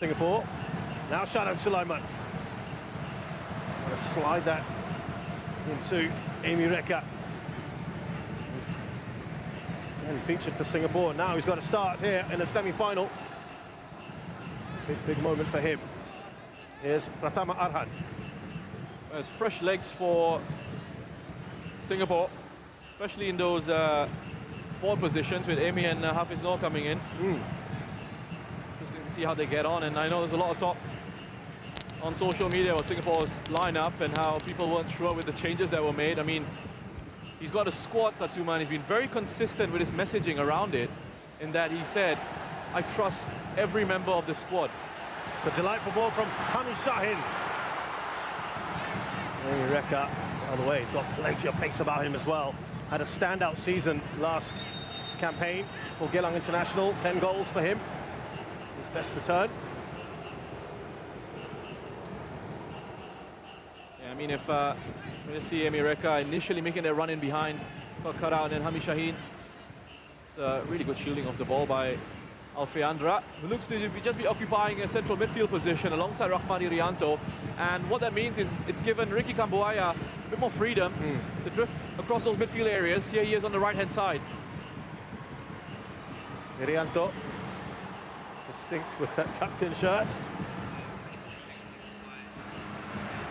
Singapore. Now Shadan Sulaiman. Trying to slide that into Amy Reka. And featured for Singapore. Now he's got to start here in the semi-final. Big moment for him. Here's Pratama Arhan. There's fresh legs for Singapore, especially in those forward positions with Amy and Hafiz Noor coming in. Interesting to see how they get on, and I know there's a lot of talk on social media about Singapore's lineup and how people weren't sure with the changes that were made. I mean, he's got a squad, Tatsuman. He's been very consistent with his messaging around it, in that he said, I trust every member of the squad. It's a delightful ball from Hami Shahin. Amy Reka, by the way, he's got plenty of pace about him as well. Had a standout season last campaign for Geylang International. 10 goals for him. His best return. Yeah, I mean, if we're going to see Amy Reka initially making their run in behind, got cut out, and then Hami Shahin. It's a really good shielding of the ball by Alfreandra, who looks to just be occupying a central midfield position alongside Rahmani Rianto. And what that means is it's given Ricky Kambuaya a bit more freedom to drift across those midfield areas. Here he is on the right-hand side. Rianto, distinct with that tucked-in shirt.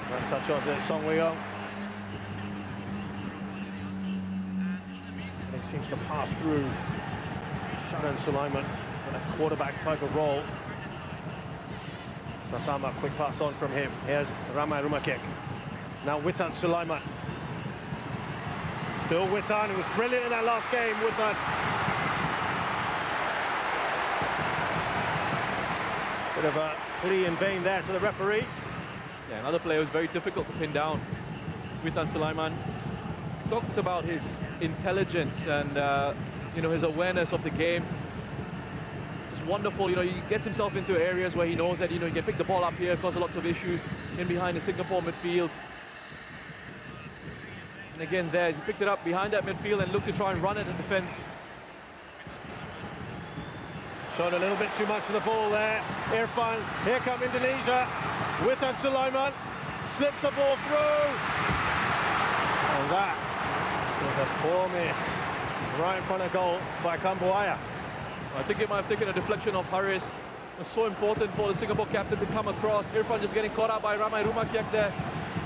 Nice touch on to Song Wei-yong. It seems to pass through Shadan Sulaiman. A quarterback type of role. Pratama, quick pass on from him. Here's Ramai Rumakek. Now Witan Sulaiman. Still Witan, who was brilliant in that last game. Witan. Bit of a plea in vain there to the referee. Yeah, another player who's very difficult to pin down. Witan Sulaiman talked about his intelligence and you know, his awareness of the game. Wonderful, you know, he gets himself into areas where he knows that, you know, he can pick the ball up here, cause lots of issues in behind the Singapore midfield. And again there, he picked it up behind that midfield and looked to try and run at the defense. Showed a little bit too much of the ball there. Irfan, here come Indonesia. Witan Sulaiman slips the ball through. And that was a poor miss right in front of goal by Kambuaya. I think it might have taken a deflection off Haris. It was so important for the Singapore captain to come across. Irfan just getting caught out by Ramai Rumakek there.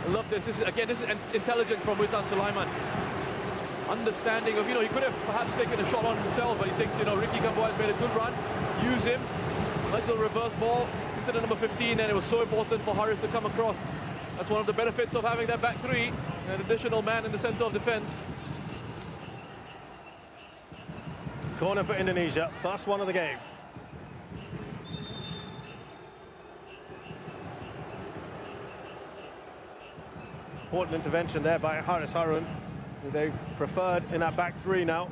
I love this. This is intelligence from Witan Sulaiman. Understanding of, you know, he could have perhaps taken a shot on himself, but he thinks, you know, Ricky Kambuaya has made a good run. Use him. Nice little reverse ball into the number 15, and it was so important for Haris to come across. That's one of the benefits of having that back three, an additional man in the center of defense. Corner for Indonesia, first one of the game. Important intervention there by Haris Harun, who they've preferred in that back three now.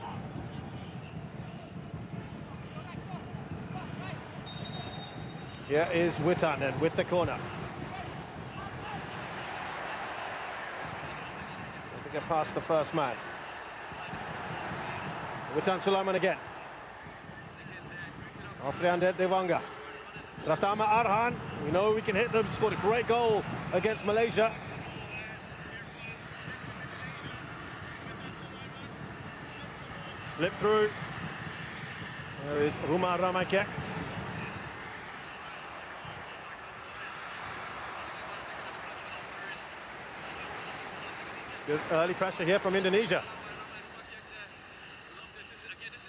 Here is Witan then with the corner. To get past the first man. Witan Sulaiman again. Alfreandra Dewanga. Pratama Arhan. We know we can hit them. Scored a great goal against Malaysia. Slip through. There is Rumah Ramakek. Good early pressure here from Indonesia.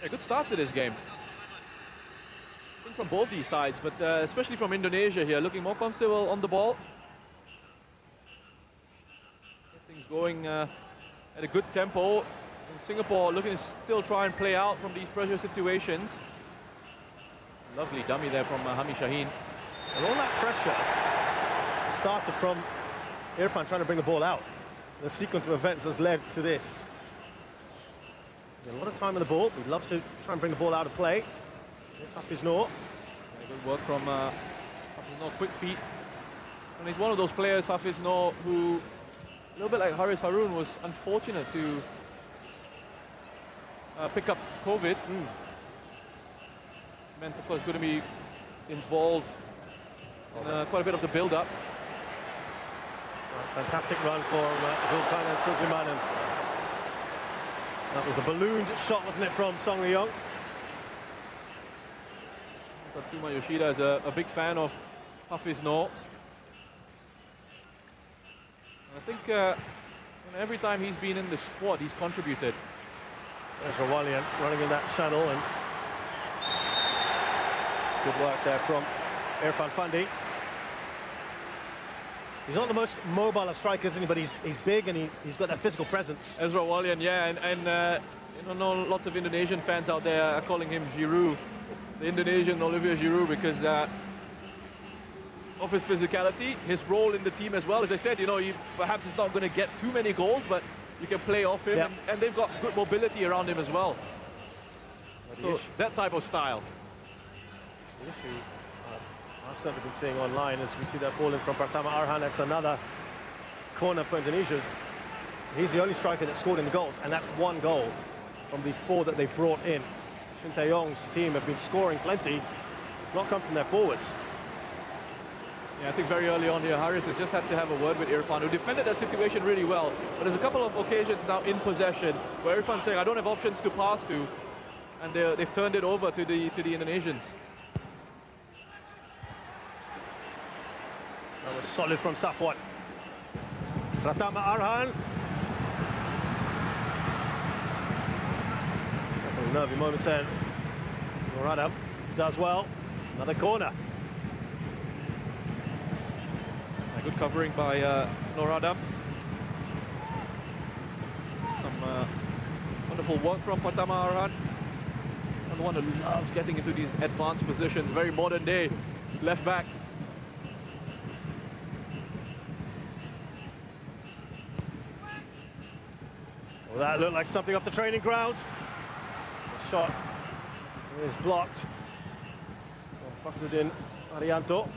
A good start to this game. I think from both these sides, but especially from Indonesia here, looking more comfortable on the ball. Get things going at a good tempo. And Singapore looking to still try and play out from these pressure situations. Lovely dummy there from Hami Shahin. And all that pressure started from Irfan trying to bring the ball out. The sequence of events has led to this. A lot of time on the ball. We'd love to try and bring the ball out of play. Here's Hafiz Noor. Good work from Hafiz Noor, quick feet. And he's one of those players, Hafiz Noor, who, a little bit like Haris Harun, was unfortunate to pick up COVID. Meant, of course, going to be involved quite a bit of the build-up. Fantastic run for Zulkan and Suleiman. And that was a ballooned shot, wasn't it, from Song Lee-yong? Tatsuma Yoshida is a big fan of Hafiz Noor. I think every time he's been in the squad, he's contributed. There's Rawalian running in that channel, and it's good work there from Irfan Fandi. He's not the most mobile of strikers, but he's big and he's got that physical presence. Ezra Walian, yeah, and you know, lots of Indonesian fans out there are calling him Giroud, the Indonesian Olivier Giroud, because of his physicality, his role in the team as well. As I said, you know, perhaps he's not going to get too many goals, but you can play off him, and they've got good mobility around him as well. So that type of style. The issue I've certainly been seeing online as we see that ball in from Pratama Arhan. That's another corner for Indonesia. He's the only striker that scored in the goals, and that's one goal from the 4 that they've brought in. Shin Tae-yong's team have been scoring plenty. It's not come from their forwards. Yeah, I think very early on here, Haris has just had to have a word with Irfan, who defended that situation really well. But there's a couple of occasions now in possession where Irfan's saying, I don't have options to pass to, and they've turned it over to the Indonesians. That was solid from Safwan. Pratama Arhan. Couple of nervy moments there. Norada does well. Another corner. Good covering by Norada. Some wonderful work from Pratama Arhan. And one who loves getting into these advanced positions. Very modern day left back. Well, that looked like something off the training ground. The shot is blocked. So Fakhruddin Arianto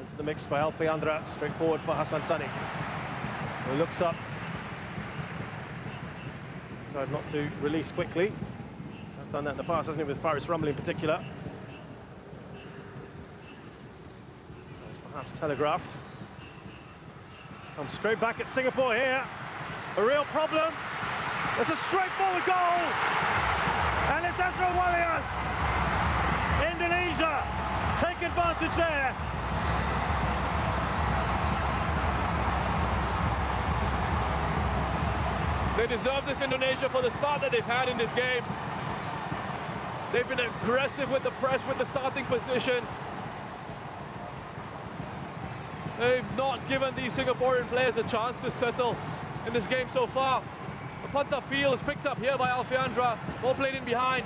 into the mix by Alfeandra, straight forward for Hassan Sani. He looks up. Decided not to release quickly. Has done that in the past, hasn't he, with Faris Rumley in particular. That's perhaps telegraphed. Comes straight back at Singapore here. A real problem. It's a straightforward goal. And it's Ezra Walian. Indonesia take advantage there. They deserve this, Indonesia, for the start that they've had in this game. They've been aggressive with the press, with the starting position. They've not given these Singaporean players a chance to settle in this game so far. The punter field is picked up here by Alfeandra. Ball played in behind.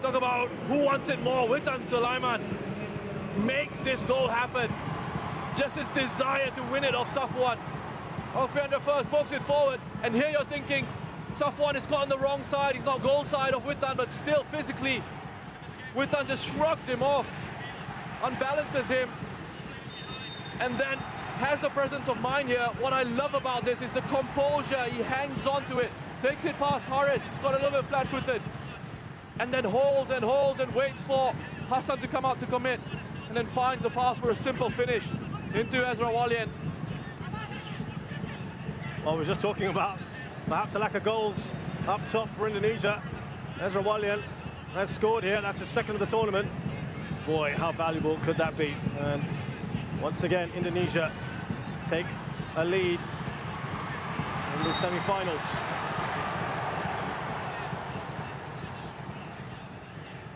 Talk about who wants it more. Witan Sulaiman makes this goal happen. Just his desire to win it off Safwan. Alfeandra first pokes it forward, and here you're thinking Safwan is caught on the wrong side. He's not goal side of Witan, but still physically Witan just shrugs him off, unbalances him, and then has the presence of mind here. What I love about this is the composure. He hangs on to it, takes it past Haris. He's got a little bit flat-footed, and then holds and holds and waits for Hassan to come out to commit, and then finds the pass for a simple finish into Ezra Walian. Well, we're just talking about perhaps a lack of goals up top for Indonesia. Ezra Walian has scored here. That's his second of the tournament. Boy, how valuable could that be? And once again, Indonesia take a lead in the semi-finals.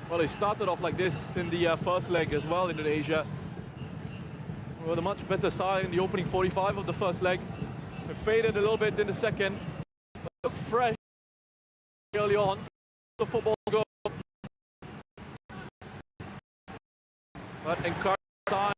Well, they started off like this in the first leg as well, Indonesia. They were the much better side in the opening 45 of the first leg. It faded a little bit in the second, but looked fresh early on. The football goal, but encouraging signs.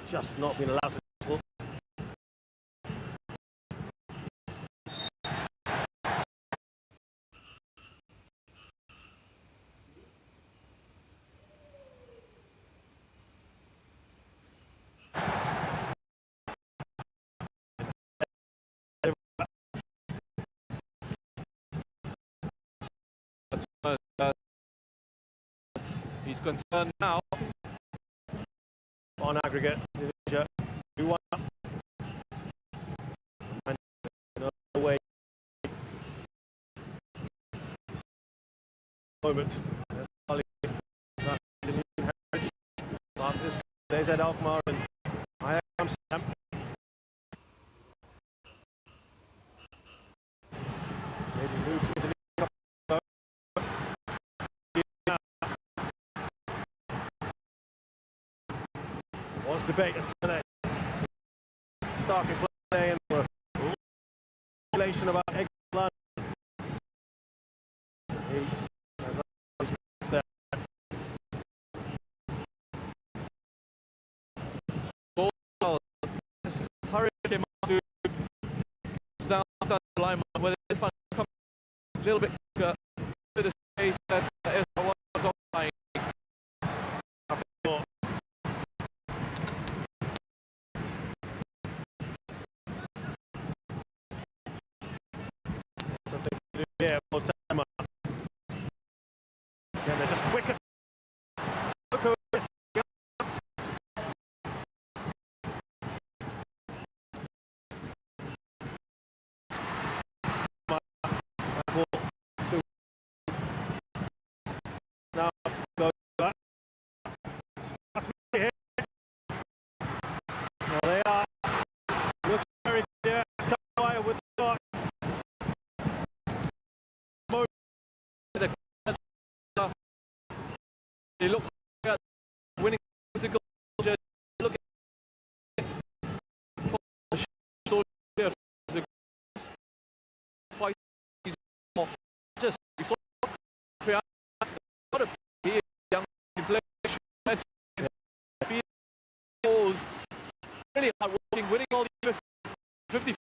Just not been allowed to He's concerned now. On aggregate, Indonesia 2-1 up. And no way. Moment. There's Ed Alkmaar and I am Sam. Maybe move to Indonesia. Was debate as to whether starting play and the regulation about England. Hurry came up to down the line where they come a little bit quicker to the space that was offline. Something to do here, more time up. Yeah, they're just quicker. Now go back. Well, they are looking very dear. With the shot. They look at winning physical. Look at so fight. Just what a young player. Feels really hard working, winning all the 50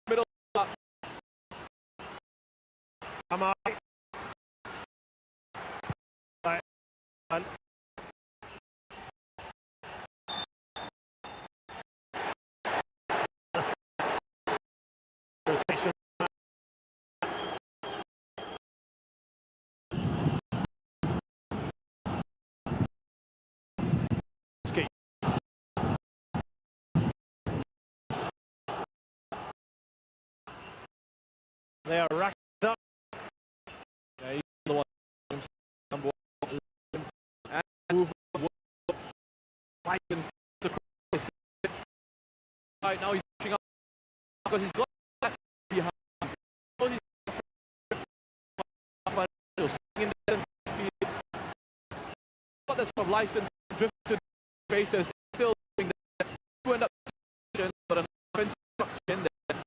middle. Am I? And rotation. Ski. They are racked up. Yeah, he's the one. Number one. And move. Right now he's pushing up because he's got that behind. In the field. Got that sort of license drifted bases, still doing that. You end up but an offensive in there.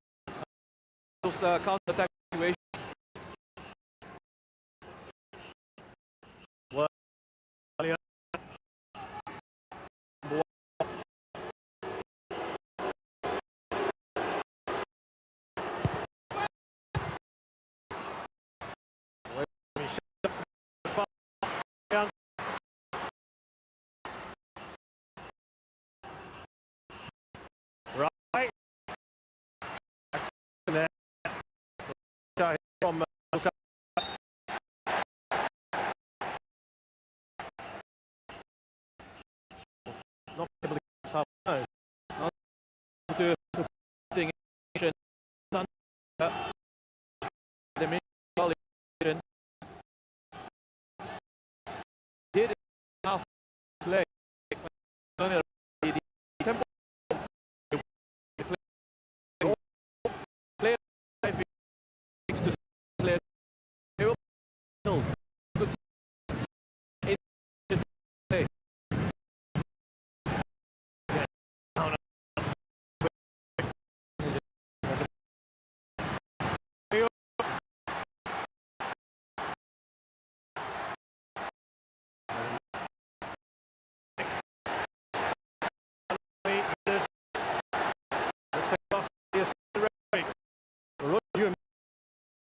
Those counter-attack situations. Well, right. There. From not able to get half no. Not to putting in the did it half leg. Tempo player to play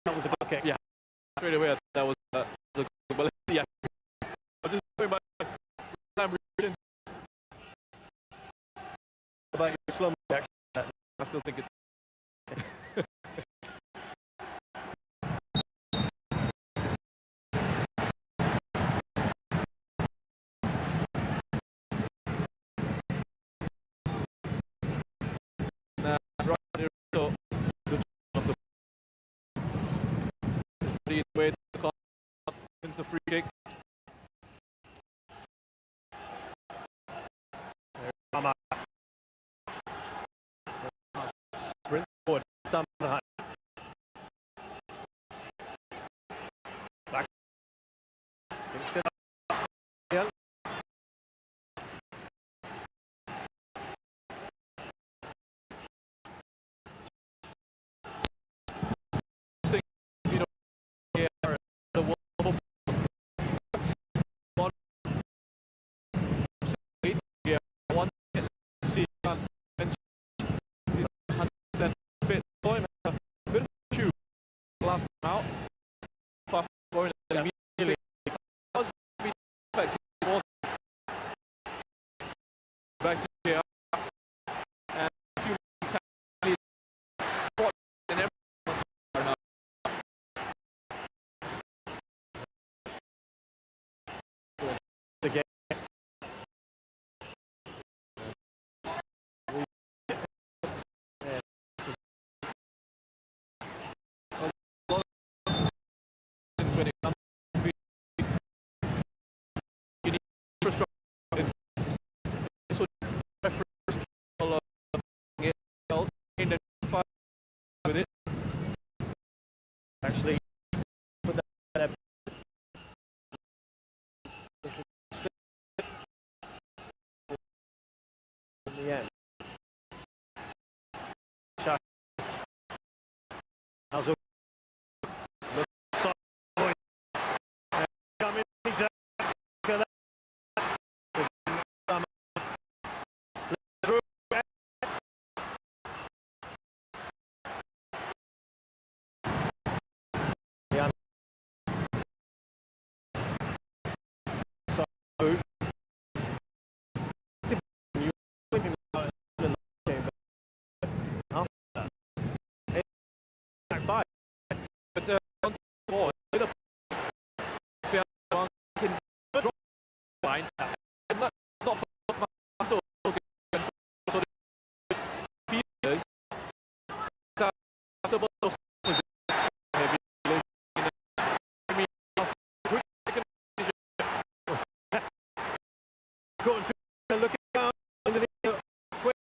that was a good kick. Yeah, straight away that was a good, but yeah. I'm just talking about time revision. About your slow action. I still think it's Back. Last out. Back to here. And a few in every the game. when it comes to you need infrastructure. So reference identify with it. Actually, put that in the end. Shot. How's it? But on four, with a can drop line, not for so feelers after both going to look down underneath the quick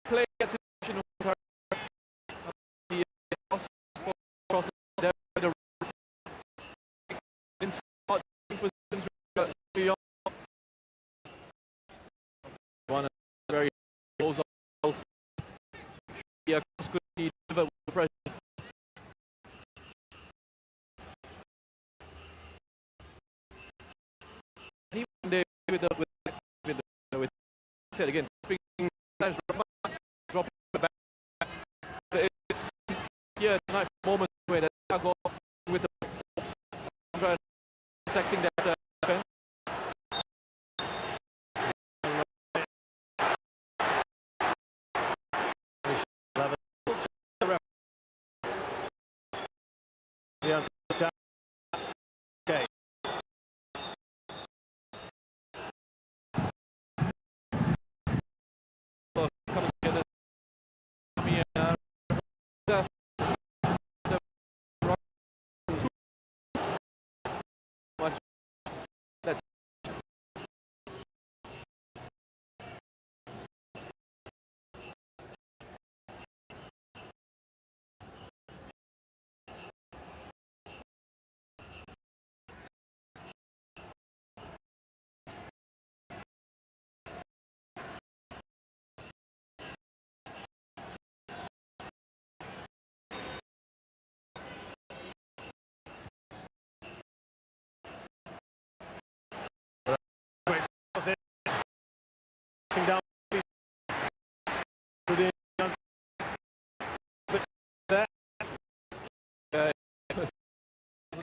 play gets with her. The across the in positions beyond one very close off. Yeah, could need the pressure. Even they with said again, speaking times drop back. But it's here nice moment where they go with the protecting that defense. Yeah. Okay. Coming together. Down to the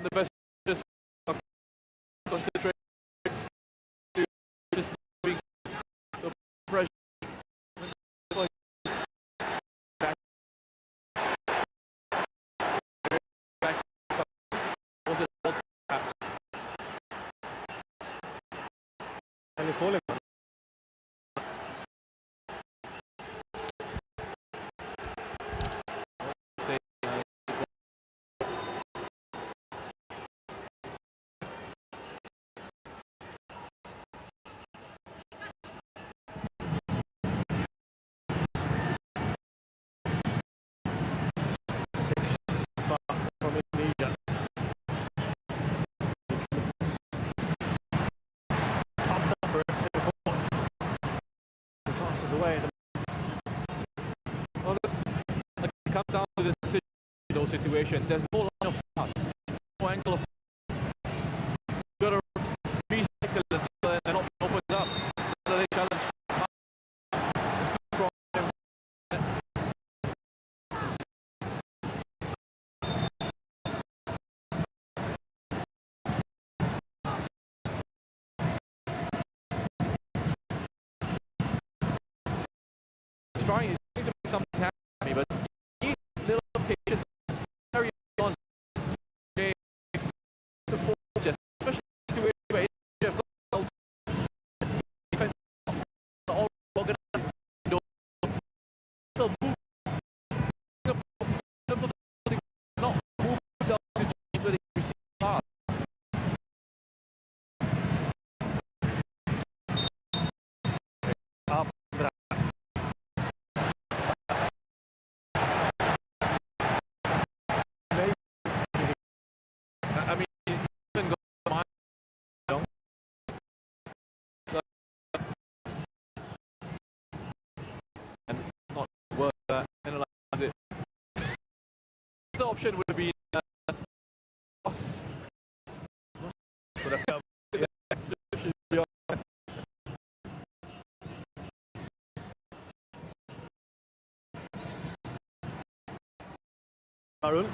the best just concentrate to just being the pressure back was it perhaps away. Well, it comes down to the decision in those situations. There's no line of pass, no angle of pass. You've got to recycle until an option opens up. So they challenge. Trying to make something happen, but you need a little patience. Carry on. To force, especially to where defense all organized. Still move. Not move themselves to change where they receive pass. I mean, even go mile, so, and not worth analyze it. The option would be loss. Arun.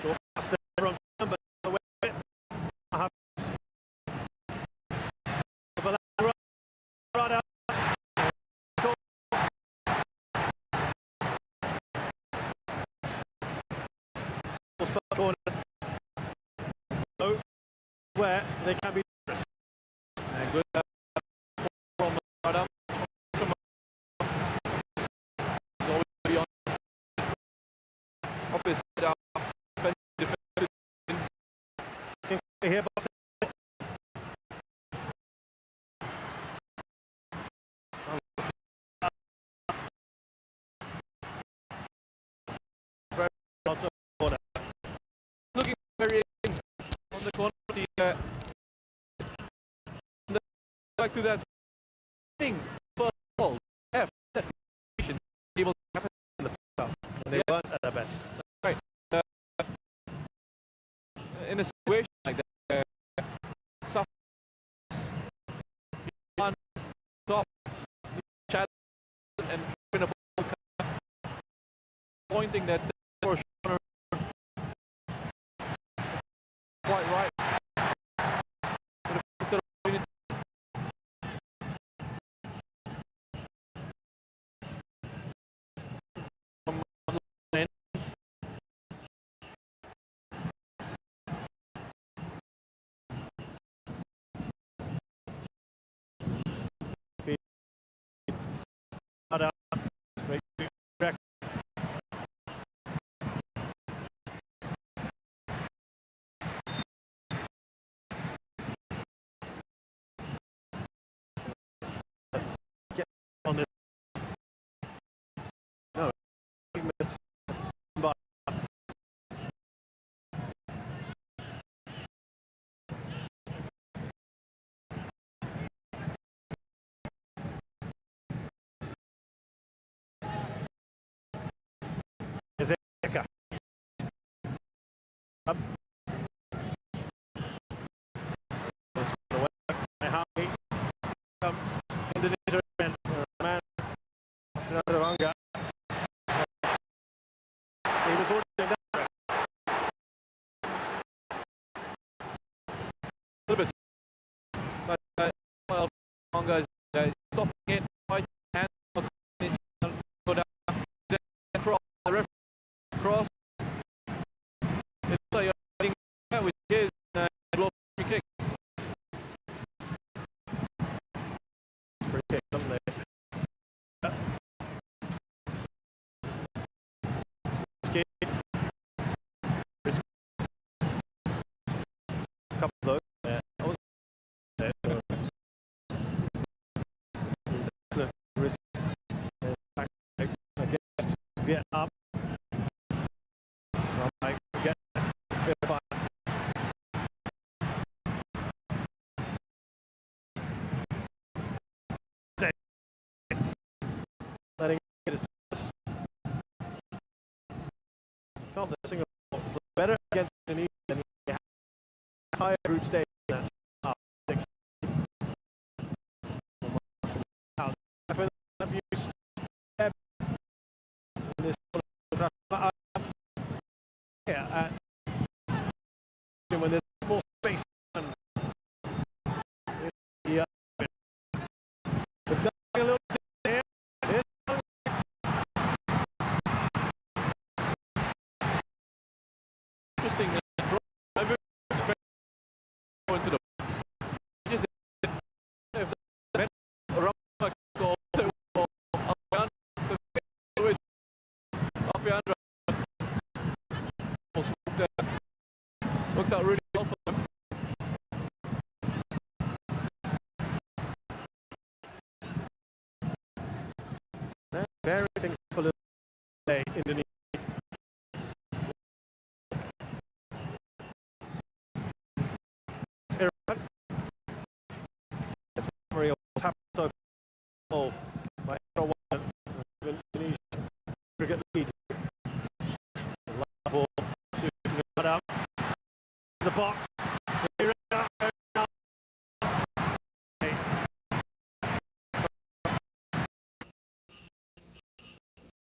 So pass there from but away. Right out. Corner. Where they can be and good from Adam. Opposite defensive here looking very on the corner back to that thing first ball F that able to happen in the first half. They weren't at their best. Right. In a situation like that, one top chat and in a ball pointing that for quite right. On this. No, up. Indonesia and man Ranga. He was ordering that. A little bit, but well, Ranga is stopping it. Right hand, go down, then cross. The referee cross. It's like you're with his blow free kick. Free kick, don't they? Couple of those. Against Vietnam. better against Indonesia than he had the entire group stage. That's have used in this when there's more space. Yeah, we've done a little bit there. Interesting. Into the box. Just if the around goal worked out really well for them. Very thankful today, Indonesia. It's a real tap over ball by Indonesia. Cricket lead. Ball to cut up the box.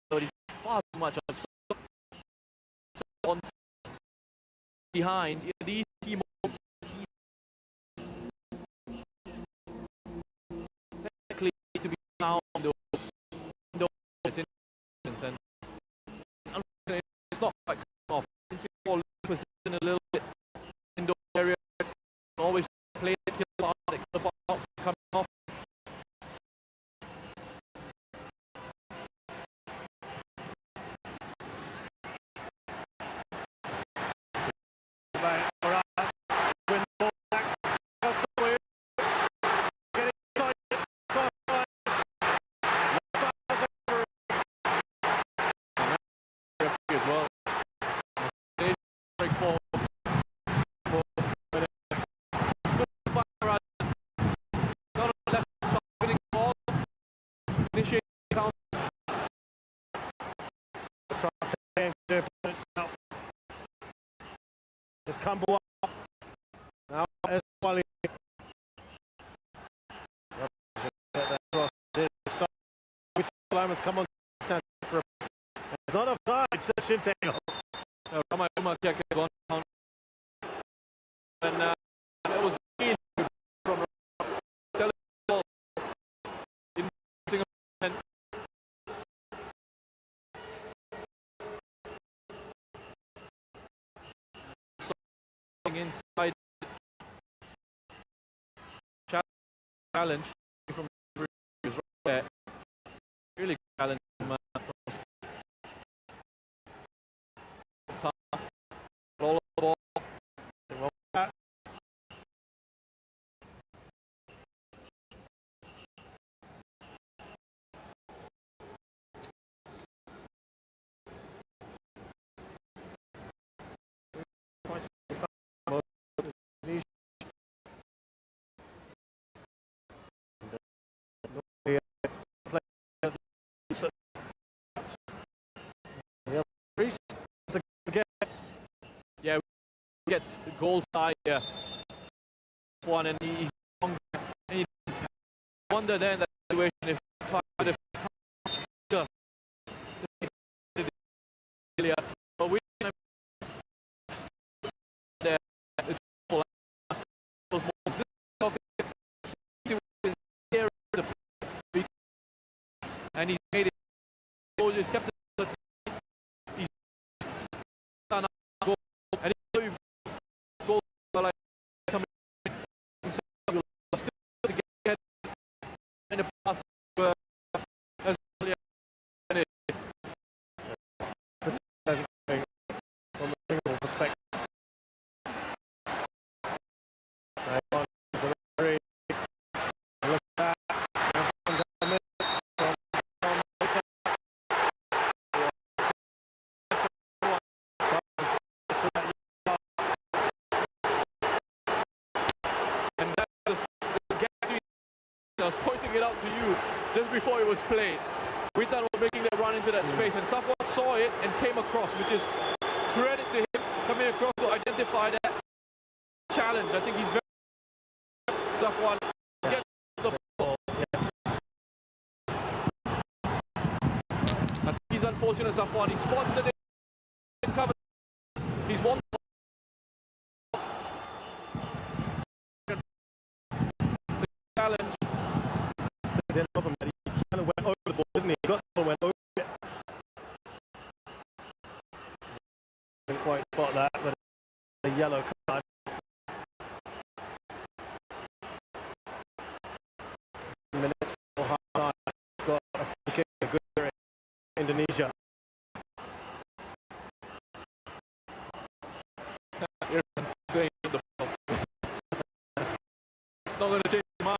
But he's far too much on behind in these key moments. Technically to be found and it's not quite off. Singapore was in a little bit indoor area. Always play the kill out, coming off. It's Campbell now as Wally. Come on, it's not offside, says Shinteo. And it was really from Singapore. Inside challenge from right there. Really challenge from all the ball. Yeah, we get goal side one, and he's and he wonder then that situation if but we there was more and he made it. So just kept it. He's done goal, and if goal like coming still to get in the pass as from a single perspective. I was pointing it out to you just before it was played. We thought we were making that run into that space, and someone saw it and came across, which is credit to him coming coming across to identify that challenge. I think he's very Safwan. Get the ball. I think he's unfortunate, Safwan. He spots the cover. He's won. It's a challenge. Didn't help him, but he kind of went over the ball, didn't he? He got the ball, went over it. Didn't quite spot that, but a yellow card. Minutes for half time. Got a free kick, a good in Indonesia. Everyone's saying the ball. It's not going to change his mind.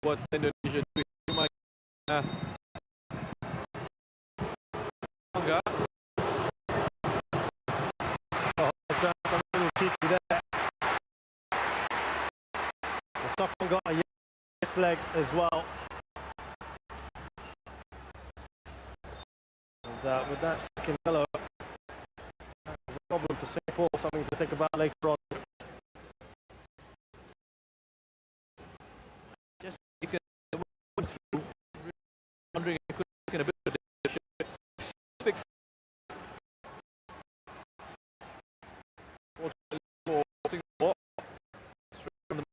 What Indonesia do might longer. Oh, done something a little cheeky there. Well, Safwan got a yes leg as well. And with that second yellow, that's a problem for Singapore, something to think about later on. Wondering if he could make a bit of a 6 for Singapore. Straight from the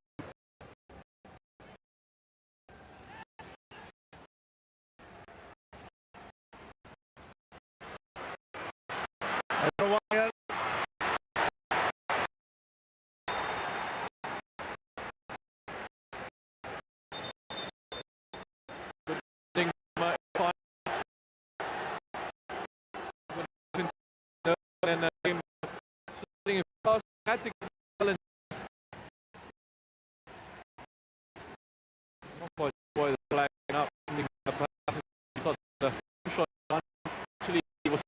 and him sitting across at the challenge. Boy, the flag up. He thought the shot actually was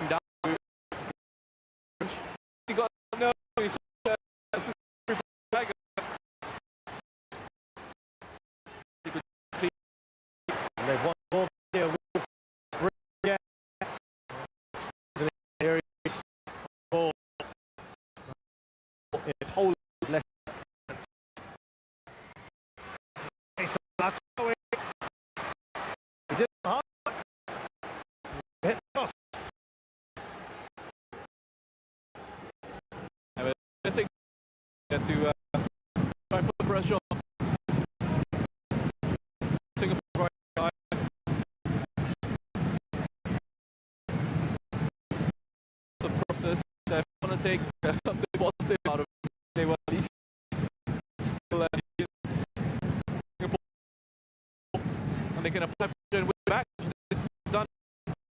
down. He got no. He saw flag. He could and they've won the ball here. It holds left. So that's the way. He did hard. Hit the cross. I think that to try and put the pressure on Singapore. Of crosses, I want to take something positive out of it. They were at least still Singapore, and they can apply pressure and win back. Done.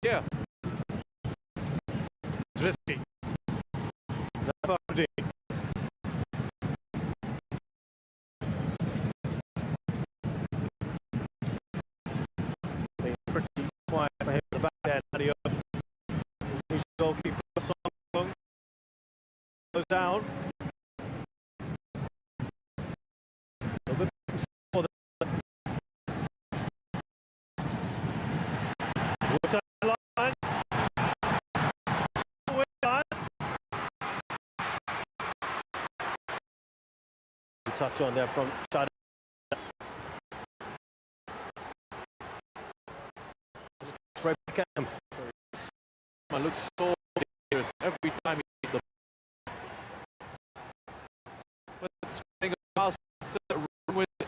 Yeah. It's risky. That's already. Pretty quiet for him at the back there, Nadio. His goalkeeper Song goes down. Touch on there from Shad. Right back at him. Man looks so dangerous every time he hit the ball. Let's make a pass, run with it.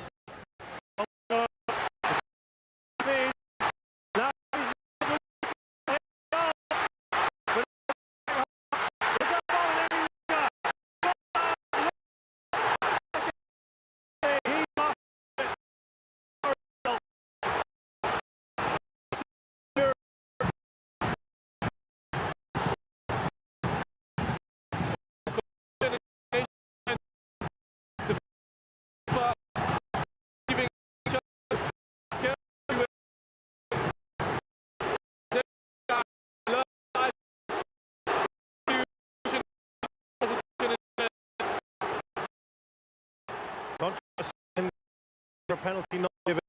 penalty not given.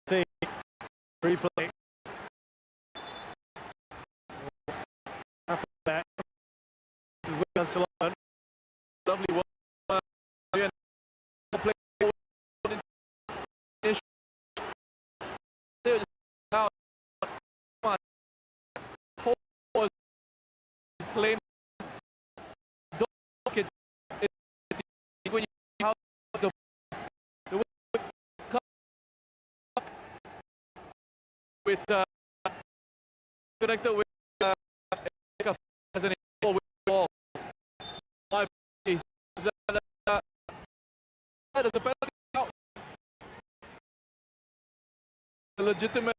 See, replay. Back. Lovely work. Play claim when you have the with connected with as an equal with ball. There's a penalty out. A legitimate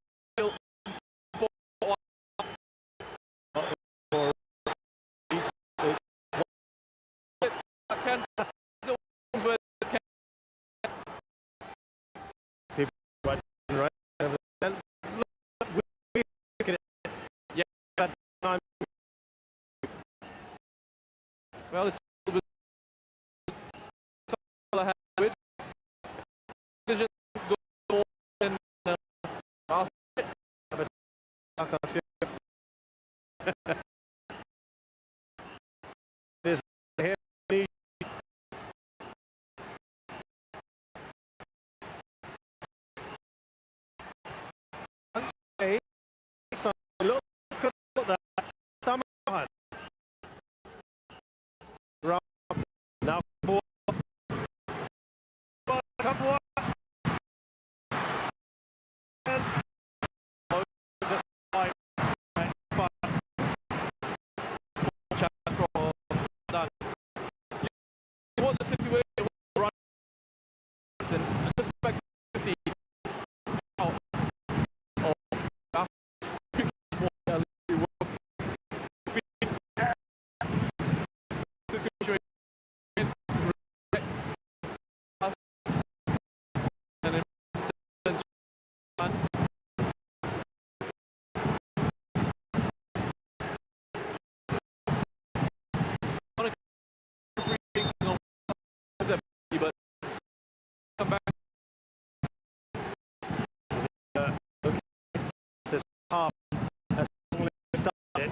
well, it's a little bit decision go and this here look at that. Now for and just like done. You want the situation run and just back to the come back. This half has only started.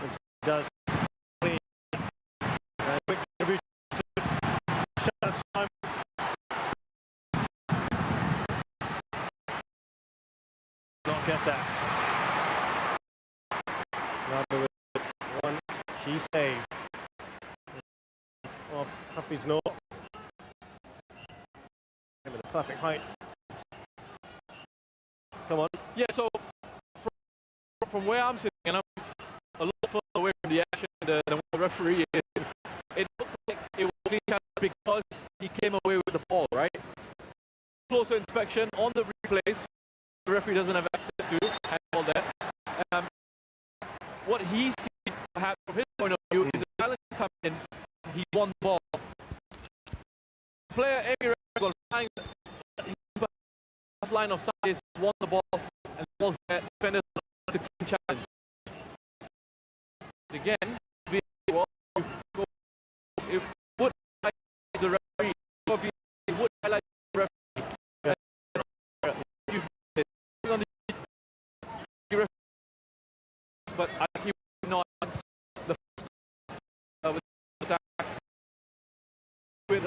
This does quick distribution. Shut time. Not get that. Another one key save of Hafiz Noor. Give it the perfect height. Come on. Yeah, so from where I'm sitting, and I'm a little further away from the action than the referee is, it looked like it was clean card because he came away with the ball, right? Closer inspection on the replays, the referee doesn't have access to and all that. What he sees from his point of view is a challenge come in, he won the ball. Player Amy got line of sight, won the ball, and the ball's there, defenders to challenge. Again, it would highlight the referee. It would highlight the referee. But I think he would not the attack with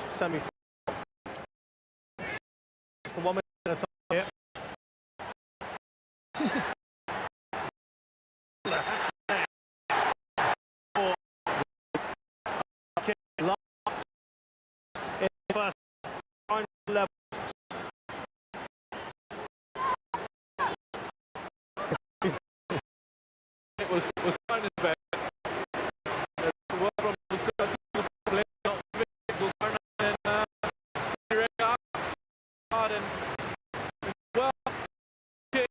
semi for 1 minute at a time here. In the first final level. It was trying his best. From the play, and well, okay.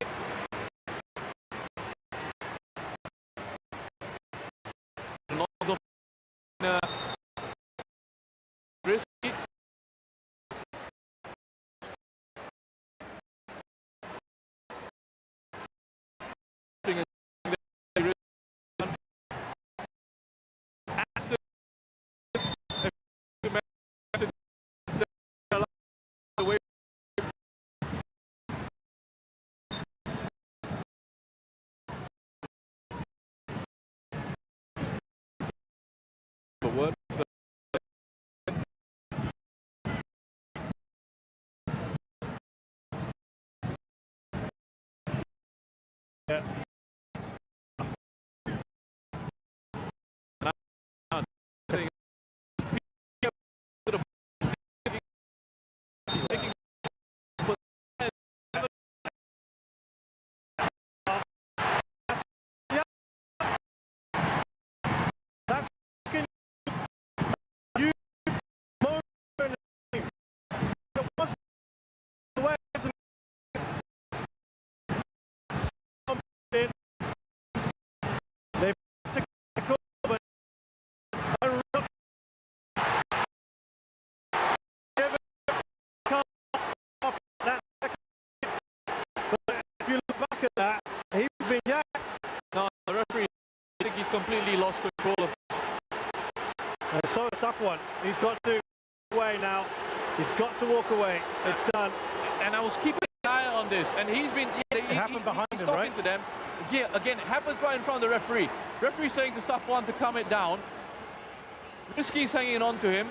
Yeah. Completely lost control of this. So it's up one. He's got to walk away now. He's got to walk away. It's done. And I was keeping an eye on this, and he's been. It happened behind he's him, talking right? to them. Yeah, again, it happens right in front of the referee. Referee saying to Safwan to calm it down. Rizky's hanging on to him.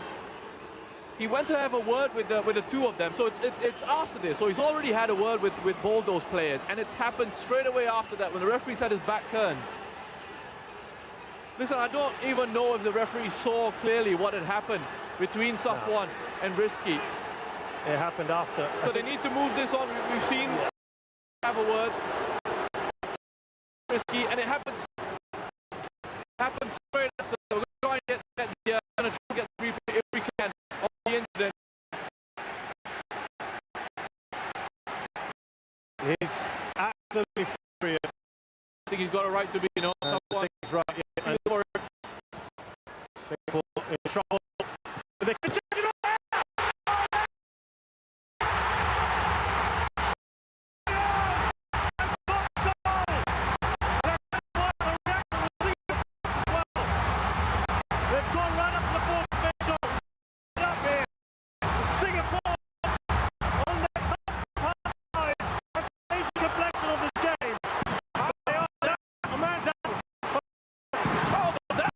He went to have a word with the two of them. So it's after this. So he's already had a word with both those players, and it's happened straight away after that when the referee's had his back turned. Listen, I don't even know if the referee saw clearly what had happened between Safwan and Rizky. It happened after. So they need to move this on. We've seen have a word. Rizky, and it happens straight after. We're going to try and get the replay if we can of the incident. He's absolutely furious. I think he's got a right to be, you know. Safwan. He's right. Yeah. Singapore in trouble. They can change it all. They've gone right up to the fourth official. Up here. Singapore on the half side of the age complexion of this game. They are down. A man down. Oh, that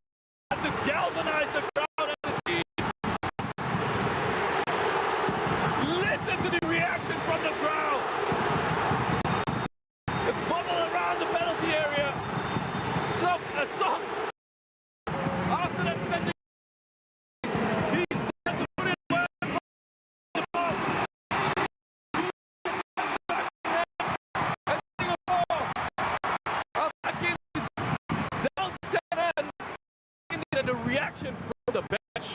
to galvanize the crowd and the team. Listen to the reaction from the crowd. It's bubbling around the penalty area. Song. After that sending, he's there to put it well in the box. And Singapore are back in this down to 10 and the reaction from the bench.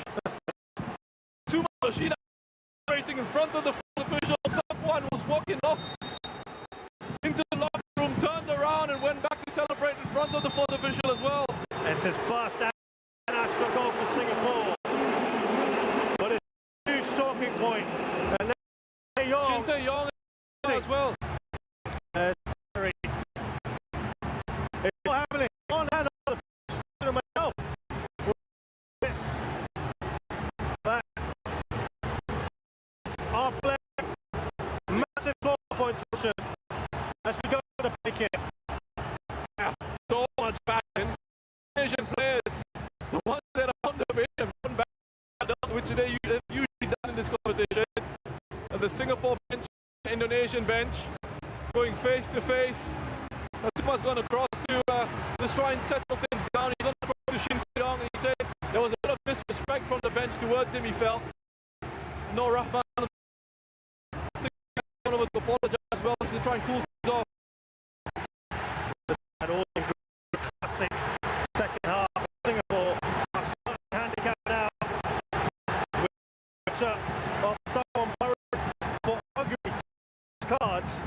Too much celebrating in front of the official. Safwan was walking off into the locker room, turned around and went back to celebrate in front of the fourth official as well. It's his first national goal for Singapore. But it's a huge talking point. And then Shin Tae-yong as well. It's all happening. On hand on the myself. But our play, massive 4 points for Shin. As we go to the break here. So much passion. Asian players, the ones that are on the way have gone back, which they have usually done in this competition. And the Singapore bench, Indonesian bench, going face to face. Tuma's going to cross to just try and settle things down. He's going to cross to Shin Tae-yong. He said there was a lot of disrespect from the bench towards him, he felt. No Rahman to apologize as well to try and cool things off. Classic second half of Singapore are handicapped now with of someone borrowed for arguing cards.